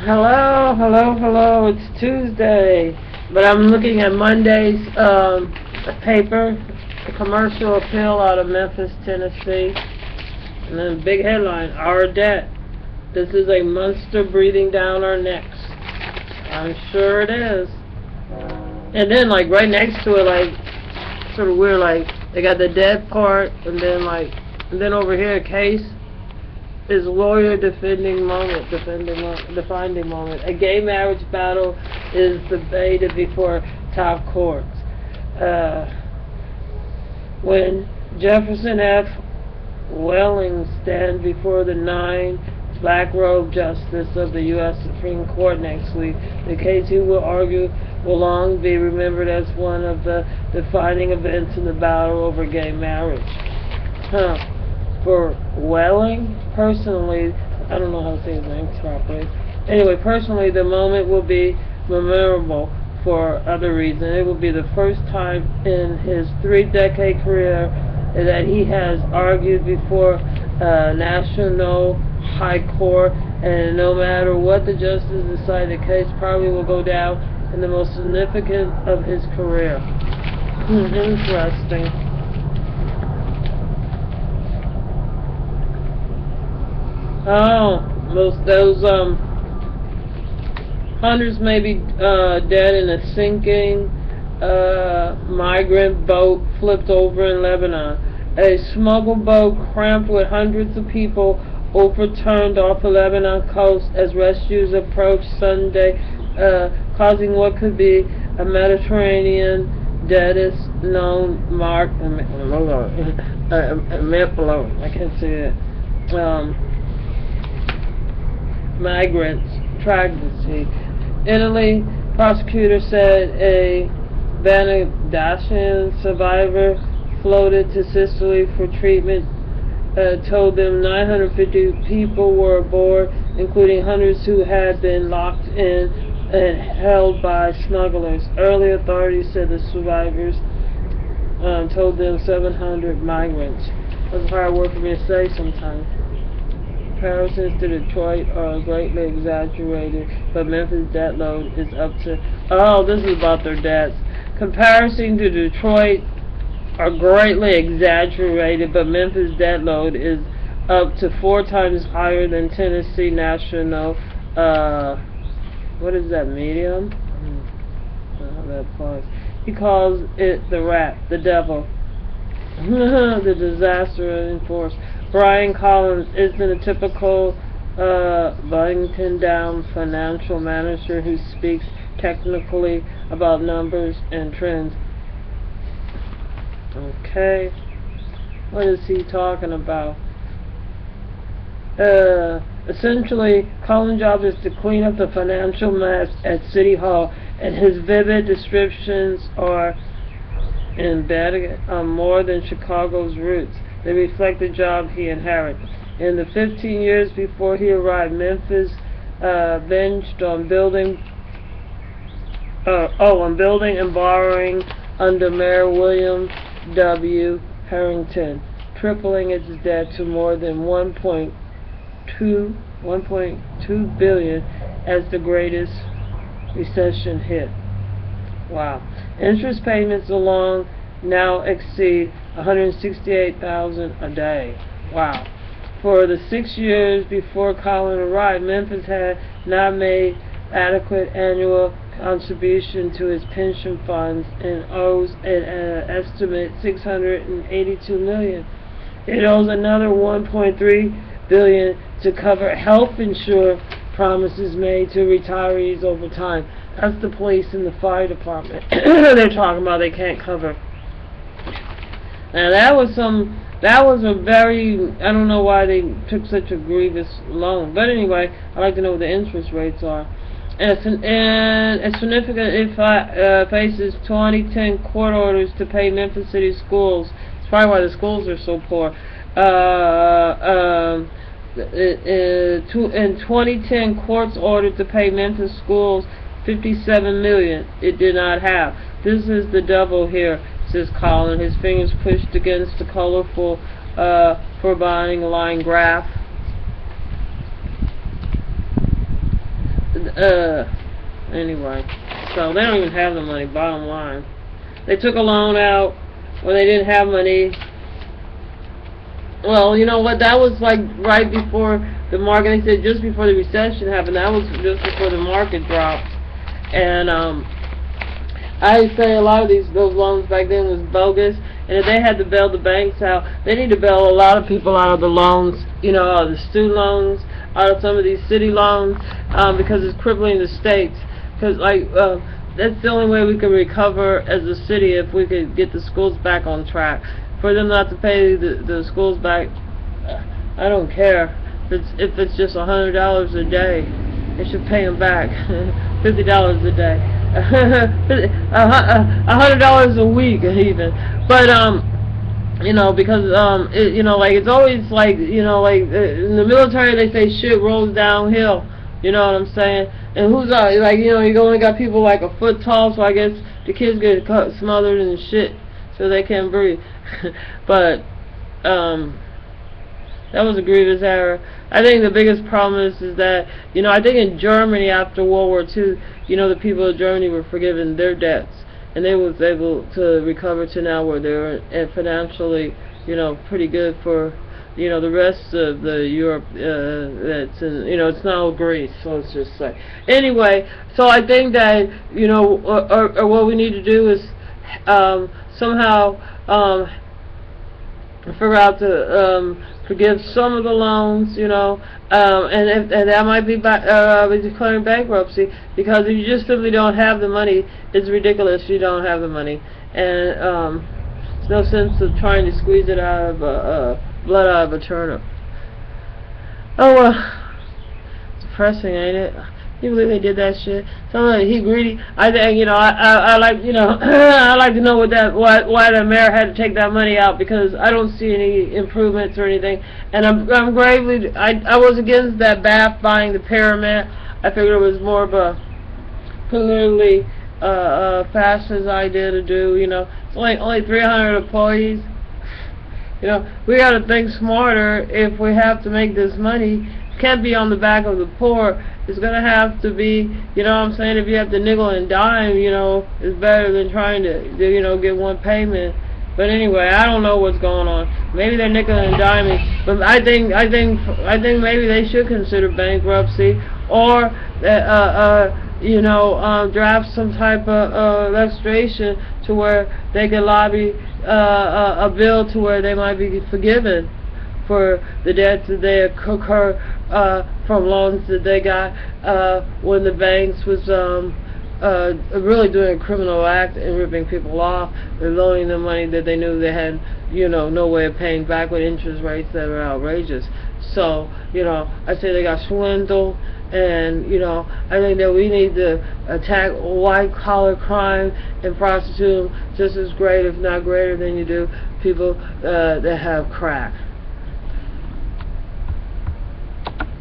Hello, hello, hello. It's Tuesday, but I'm looking at Monday's paper, a commercial appeal out of Memphis, Tennessee, and then big headline: Our debt. This is a monster breathing down our necks. I'm sure it is. And then, like right next to it, like sort of weird, like they got the debt part, and then over here, a case. Is lawyer defining moment. A gay marriage battle is debated before top courts. When Jefferson F. Welling stand before the 9 black-robed justice of the U.S. Supreme Court next week, the case he will argue will long be remembered as one of the defining events in the battle over gay marriage. For Welling, personally, I don't know how to say his name properly. Anyway, personally, the moment will be memorable for other reasons. It will be the first time in his 3-decade career that he has argued before National High Court, and no matter what the justice decide, the case probably will go down in the most significant of his career. Interesting. Oh, those hundreds may be dead in a sinking migrant boat flipped over in Lebanon. A smuggle boat cramped with hundreds of people overturned off the Lebanon coast as rescues approached Sunday, causing what could be a Mediterranean deadest known I can't say it. Migrants tragedy. Italy prosecutor said a Bangladeshi survivor floated to Sicily for treatment. Told them 950 people were aboard, including hundreds who had been locked in and held by smugglers. Early authorities said the survivors told them 700 migrants. That's hard word for me to say sometimes. Comparisons to Detroit are greatly exaggerated, but Memphis' debt load is up to... Oh, this is about their debts. Comparisons to Detroit are greatly exaggerated, but Memphis' debt load is up to 4 times higher than Tennessee National... what is that, medium? I don't know how that applies. He calls it the rat, the devil, the disaster in force. Brian Collins isn't a typical buttoned-down financial manager who speaks technically about numbers and trends. Okay, what is he talking about? Essentially, Collins' job is to clean up the financial mess at City Hall, and his vivid descriptions are embedded on more than Chicago's roots. They reflect the job he inherited. In the 15 years before he arrived, Memphis benched on building and borrowing under Mayor William W. Harrington, tripling its debt to more than 1.2 billion as the greatest recession hit. Wow. Interest payments alone now exceed $168,000 a day. Wow. For the 6 years before Collins arrived, Memphis had not made adequate annual contribution to its pension funds and owes an estimate $682 million. It owes another $1.3 billion to cover health insurance promises made to retirees over time. That's the police and the fire department. They're talking about they can't cover. Now that was a very, I don't know why they took such a grievous loan. But anyway, I'd like to know what the interest rates are. And it's significant it faces 2010 court orders to pay Memphis City schools. It's probably why the schools are so poor. In 2010, courts ordered to pay Memphis schools $57 million it did not have. This is the devil here, says Colin, his fingers pushed against the colorful foreboding line graph. Anyway, so they don't even have the money, bottom line. They took a loan out when they didn't have money. Well, you know what, that was like right before the market, they said just before the recession happened, that was just before the market dropped. And I say a lot of those loans back then was bogus, and if they had to bail the banks out, they need to bail a lot of people out of the loans, you know, out of the student loans, out of some of these city loans, because it's crippling the states. Because that's the only way we can recover as a city, if we could get the schools back on track. For them not to pay the schools back, I don't care. If it's just $100 a day, they should pay them back. $50 a day, $100 a week even. But you know, because you know, like it's always like, you know, like in the military they say shit rolls downhill. You know what I'm saying? And who's like, you know, you only got people like a foot tall, so I guess the kids get smothered in shit so they can't breathe. But that was a grievous error. I think the biggest problem is that, you know, I think in Germany after World War II, you know, the people of Germany were forgiven their debts, and they was able to recover to now where they're financially, you know, pretty good for, you know, the rest of the Europe that's in, you know, it's now Greece, so let's just say. Anyway, so I think that, you know, or what we need to do is somehow figure out to forgive some of the loans, you know, and that might be declaring bankruptcy, because if you just simply don't have the money, it's ridiculous you don't have the money, and there's no sense of trying to squeeze it out of blood out of a turnip. Oh well, it's depressing, ain't it? You believe they did that shit? Somebody, he greedy. I think, you know, I like, you know, I like to know why the mayor had to take that money out, because I don't see any improvements or anything. And I'm gravely, I was against that bath buying the pyramid. I figured it was more of a politically fascist idea to do. You know, it's only 300 employees. You know, we got to think smarter if we have to make this money. It can't be on the back of the poor. It's going to have to be, you know what I'm saying, if you have to nickel and dime, you know, it's better than trying to you know, get one payment. But anyway, I don't know what's going on. Maybe they're nickel and diming, but I think maybe they should consider bankruptcy, or you know, draft some type of legislation to where they can lobby a bill to where they might be forgiven for the debts that they incur from loans that they got when the banks was really doing a criminal act and ripping people off and loaning them money that they knew they had, you know, no way of paying back with interest rates that are outrageous. So, you know, I say they got swindled, and, you know, I think that we need to attack white-collar crime and prosecute them just as great, if not greater than you do people that have crack.